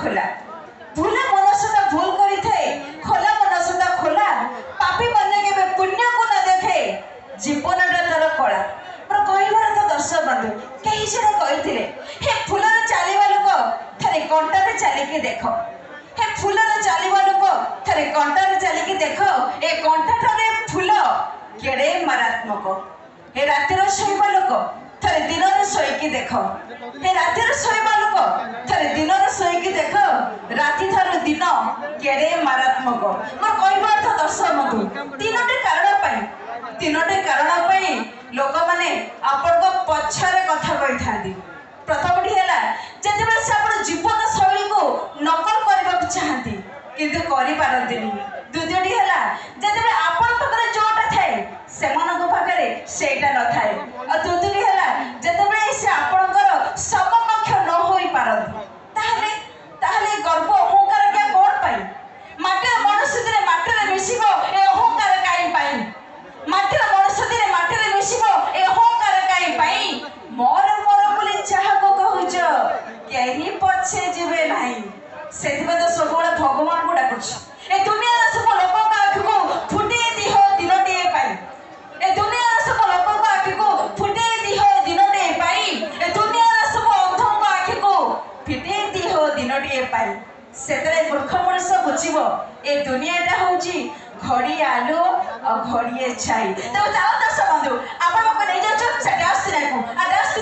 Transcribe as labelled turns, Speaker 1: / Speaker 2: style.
Speaker 1: ଖୋଲା ଭୁଲା ମନସଟା ଭୁଲ କରିଥାଏ ଖୋଲା ମନସଟା ଖୋଲା ପାପୀ ମାନେ କେବେ ପୁଣ୍ୟକୁ ନ ଦେଖେ ଜୀବନଟା ତାର କଳା ମୋର କହିବାର ତ ଦର୍ଶକ ବନ୍ଧୁ କେହି ଜଣେ କହିଥିଲେ ହେ ଫୁଲରେ ଚାଲିବା ଲୋକ ଥରେ କଣ୍ଟାରେ ଚାଲିକି ଦେଖ हे फूलर चलवा लोक थे कंटार चलिकी देख ए कंठाटे फूल केड़े मारात्मक हे रातिर शोवा लोक थे दिन शोईकी देख हे रातिर शोवा लोक थे दिन शोईकी देख राति थारु दिन केड़े मारात्मक मोर कहबार तो दर्शक बंधु तीनोटे कारण लोक माने आपण पछरे कथा कही था प्रथमटी है जिते से आप जीवन शैली को नकल करने चाहती किंतु करि पारंतिनी द्वितीयटी है जिते आपण पाखरे जोटा थाए सेमानक पाखरे सेटा न थाए और तृतीयटी है जिते से आपणकर समकक्ष न होई पारंती ताहले ताहले गर्व अहंकार क्या कोन पाई माटी मनुष्य दिने माटी मिसिबो ए अहंकार काई पाई माटी मनुष्य दिने माटी मिसिबो ए अहंकार काई पाई मोर चाह को कहूच कहीं पछे जीवे नहीं से तो सब भगवान को डाकुछ ए दुनिया सब लोक आखि को फुटे दिह दिनटे पाई ए दुनिया सब लोक आखि को फुटे दिह दिनटे पाई ए दुनिया सब अंध आखि को फिटे दिह दिनटे पाई सेतरे मूर्ख मनुष बुझिबो ए दुनियाटा होची घड़ी आलू और घड़िए छाई तो जाओ दर्शक बंधु आपण को नहीं जाओ से डास को आ डास